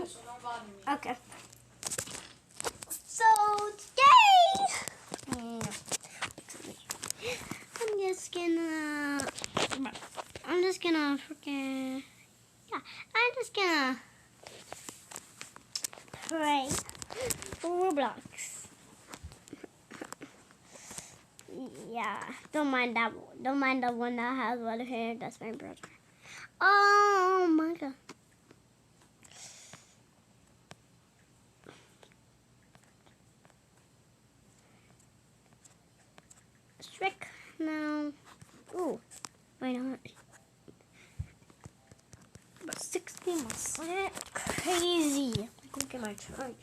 so don't bother me. Okay. So today, I'm just gonna freaking, yeah, I'm just gonna play Roblox. Yeah, don't mind that. Don't mind the one that has red hair. That's my brother. Oh my god. Trick now. Ooh, why not? But 16%? Crazy. Look at my charge.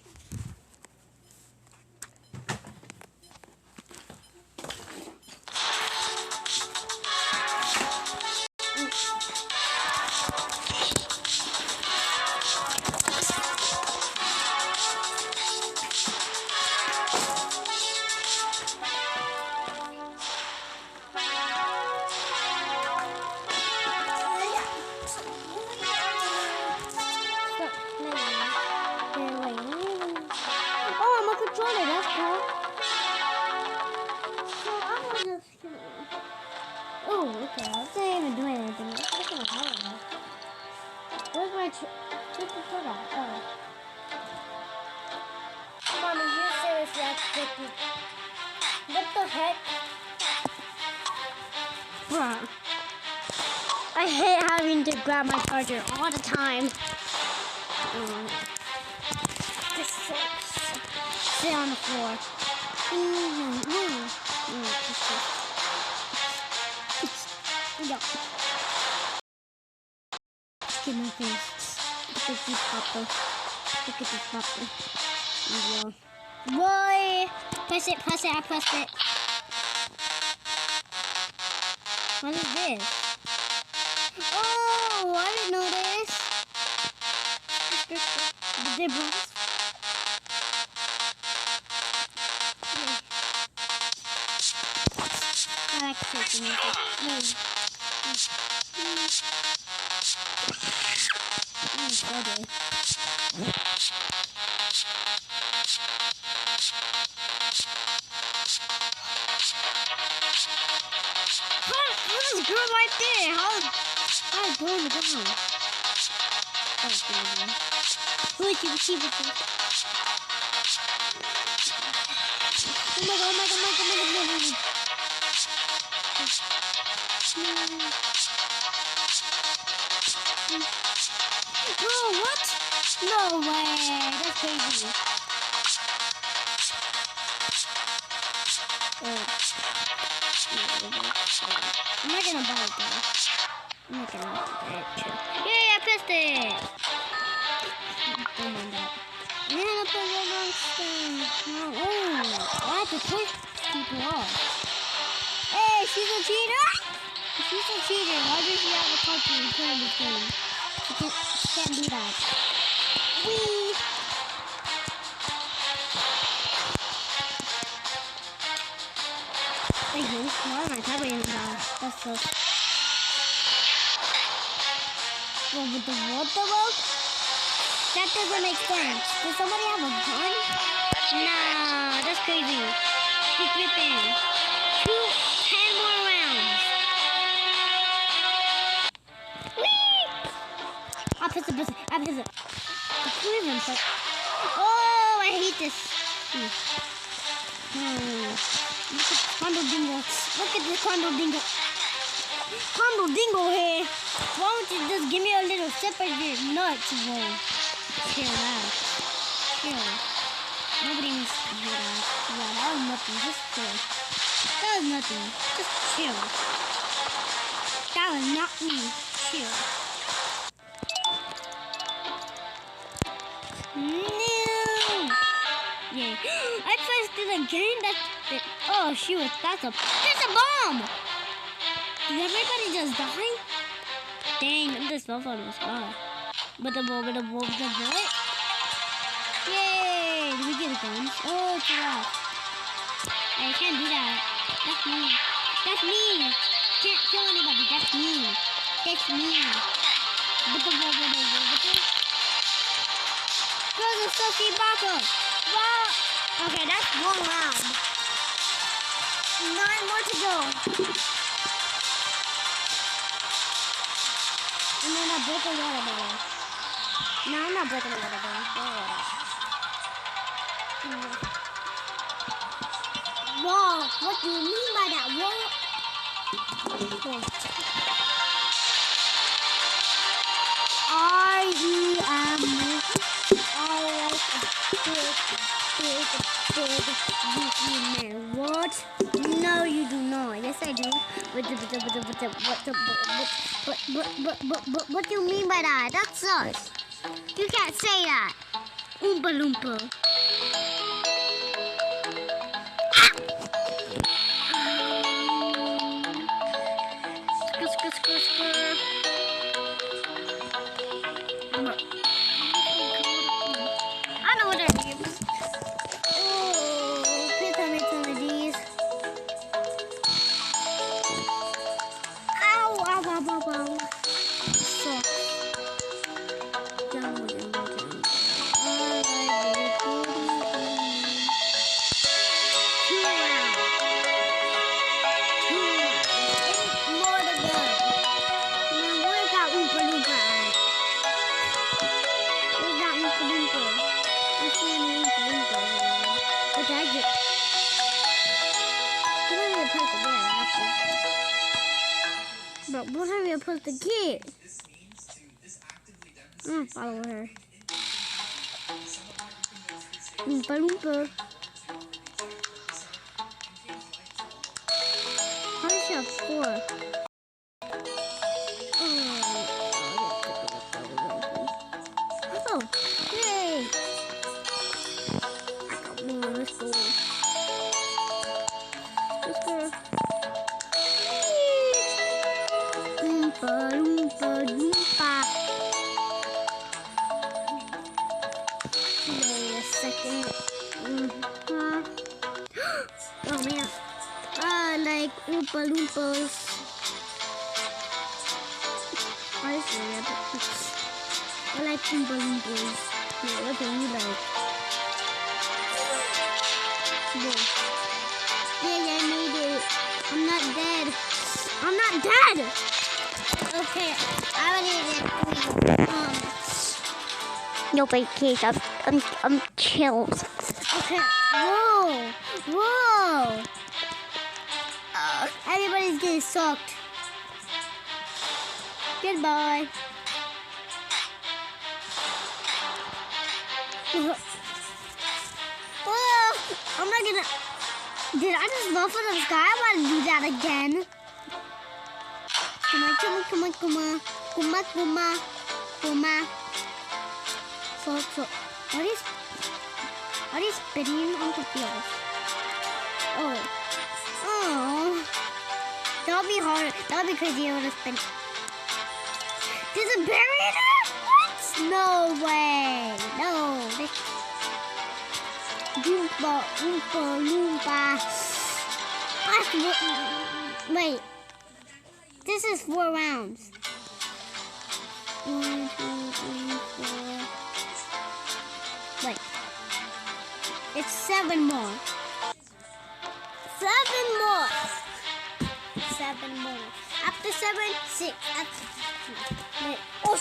Oh, okay. I wasn't even doing anything. Where's my controller? Oh. Mom, are you serious? What the heck? Bruh. I hate having to grab my charger all the time. This sucks. Sit on the floor. Yeah. Look at my face. Look at this papa. Look at this papa. Yeah. Boy! Press it, I pressed it. What is this? Oh, I didn't know this. Did they bounce? I like shaking music. Sorry. What's this girl right there? How is going to go? Wait, you keep it. Oh my god. Oh, what? No way. That's crazy. I'm not gonna buy it though. I'm not gonna buy it too. Yay, I pressed it! Don't mind that. And I put the wrong thing. Oh, I have to push people off. Hey, she's a cheater! If she's a cheater, why does she have a country and play this game? She can't do that. Whee! Why am I covering that? That's so... Well, with the water world? That doesn't make sense. Does somebody have a gun? Nah, that's crazy. Secret thing. 10 more rounds. Whee! I press it. It's two of them, but... Oh, I hate this. Look at the Condo Dingo. Look at the Condo Dingo. Condo Dingo here. Why don't you just give me a little sip of your nuts, bro? Chill out. Chill. Nobody needs to hear that. Yeah, that was nothing. Just chill. That was nothing. Just chill. That was not me. Chill. No. Yeah. I pressed it again. That's it. Oh shoot! That's a bomb. Did everybody just die? Dang! This cell phone was gone. But the bullet. Yay! Did we get a gun? Oh, it's a lot. I can't do that. That's me. Can't kill anybody. That's me. But the bullet. Brother Sophie Barker. Well, okay, that's one round. 9 more to go. And then I break a watermelon. No, I'm not breaking a watermelon. Whoa, what do you mean by that? Whoa. I-E-M. Man. What? No, you do not. Yes, I do. What do you mean by that? That's us. You can't say that. Oompa Loompa. I know what that means. Oh, please tell me some of these. Ow, ow, ow, ow, ow. So. But what are we supposed to get? Follow her. Oompa Loompa. How does she have 4? Oh, yay! I got more. Let's go. Let's go. Oompa Loompa Loompa. Wait a second. Oh man. Like Oompa Loompas. I like Oompa Loompas. Yeah, what do you like? Yeah, I made it. I'm not dead. I'm not dead. Okay, I already did. No vacation. I'm chill. Okay. Whoa. Everybody's getting sucked. Goodbye. Whoa! I'm not gonna. Did I just fall from the sky? I want to do that again. Kuma. So, are these spinning? I'm confused. Oh. That'll be hard. That'll be crazy to spin. There's a berry in there? What? No way. No. Oompa Loompa. Wait. This is 4 rounds. 1, 2, 3, 4. Wait. It's 7 more. 7 more. 7 more. After 7, 6. Wait. Oh,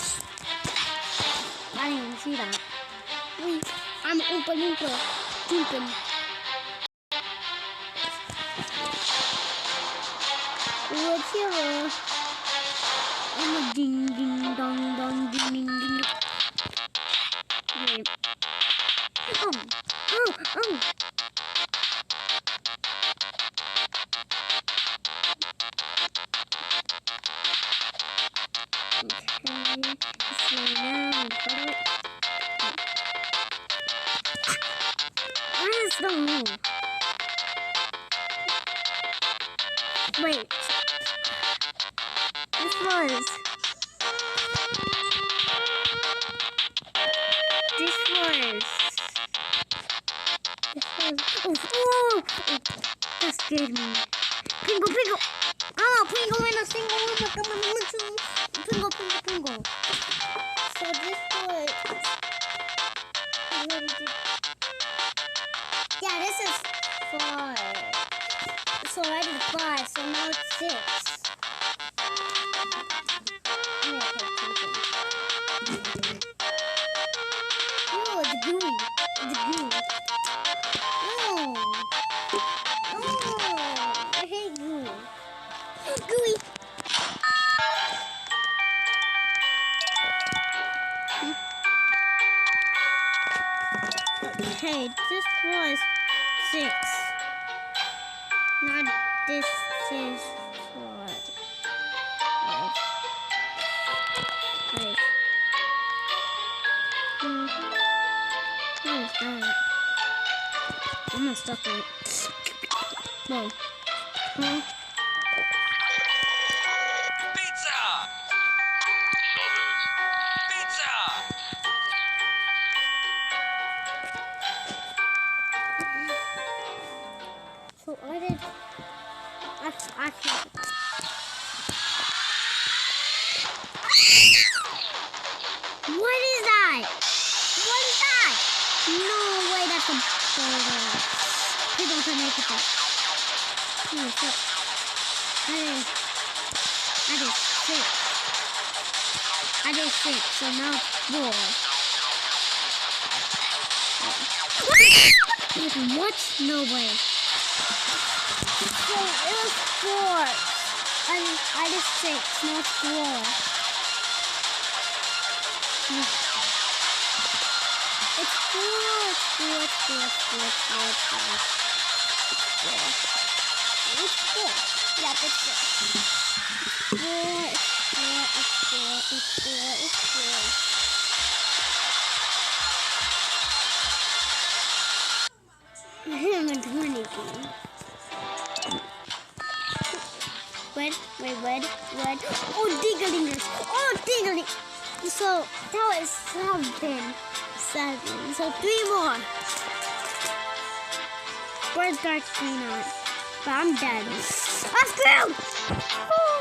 I didn't even see that. Wait. I'm Oompa Loompa. Jumping. What's here? I'm a ding ding dong dong ding ding ding. Wait. Oh. Okay, slow down. I just don't know. Wait. This was. Oh, that scared me. Pingo. Oh, Pingo in a single room. Pingo. So this was. 5. It's already 5, so now it's 6. Oh, it's gooey. It's gooey. Oh. Oh. I hate gooey. Gooey. Okay, this was 6. Now this is 4. Wait. What is that? I'm gonna stop it. Whoa. Huh? Pizza! Pizza! So I did. I can't. What is that? What is that? No way, that's a boulder. Please don't try to make it up. No, stop. I did 6. I did 6, so now 4. What? No way. So it was 4. I did 6, not 4. It's 4. It's 4. It's 4. It's 4. It's 4. It's 4. It's 4. Yeah, it's 4. It's 4. It's 4. It's 4. I haven't done anything. Wait. Oh, dinglingers. Oh, dingling. So, that was 7. So, 3 more. Where's dark green on? But I'm dead. I'm screwed! Oh.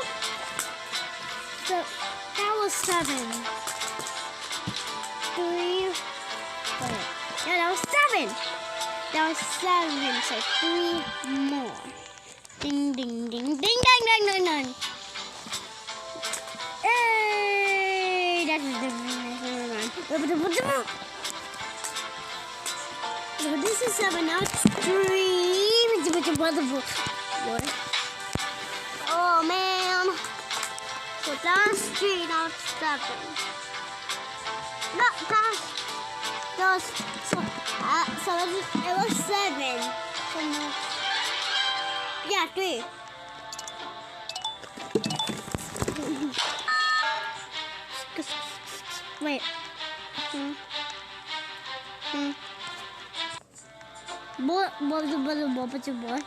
So, that was 7. 3. Wait. Yeah, that was 7. That was 7, so 3 more. Ding, ding, ding, ding, ding, ding, ding, ding. Hey, that's different. So this is 7, now it's 3. What? Oh, man. So that's 3, now it's 7. No, that's so it was 7. So no. Yeah, 3. Wait. Boy.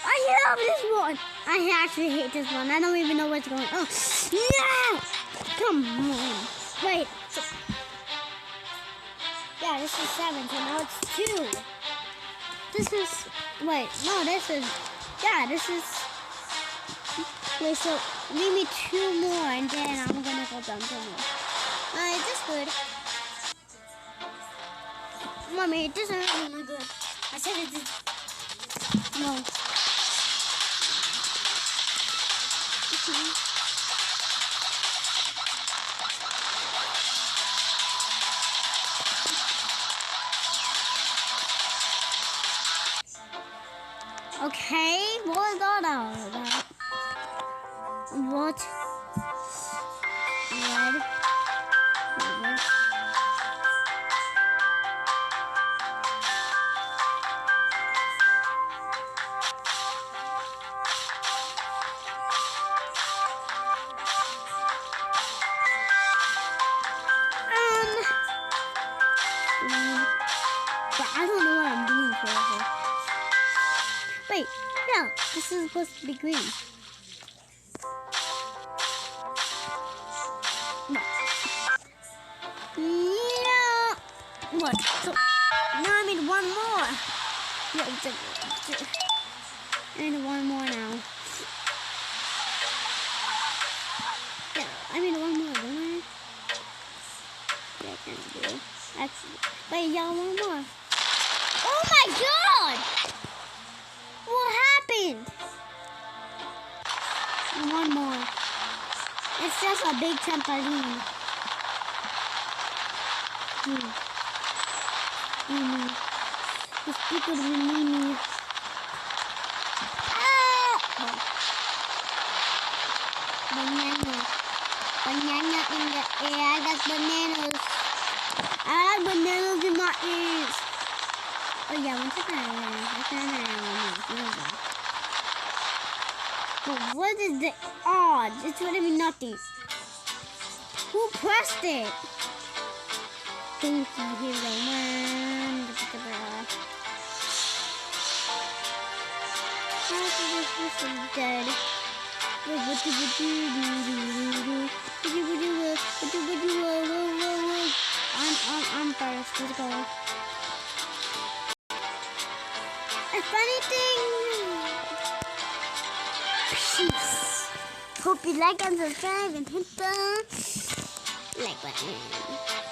I love this one. I actually hate this one. I don't even know what's going on. No! Come on. Wait. Yeah, this is 7, so now it's 2. This is, wait, no, this is, yeah, this is, wait, so leave me 2 more and then I'm gonna go down 2 more. Alright, that's good. Mommy, this is really good. I said it is, no. Okay, what got out of that? What? Red. But I don't know what I'm doing for it. Wait, yeah, this is supposed to be green. No. Yeah. What? So now I need 1 more. Yeah, I need 1 more now. Yeah, I need 1 more, don't I? Yeah, I can do. Actually, wait, yeah, 1 more. Oh my god! What happened? One more. It's just a big trampoline. It's bigger than me. Ah! Banana. Banana in the air. I got bananas. I like bananas in my ears. Oh yeah, what's that? But what is the odds? It's gonna be nothing. Who pressed it? Thank you, hero man. Dead. I'm first. Let's go. A funny thing. Peace. Hope you like and subscribe and hit the like button.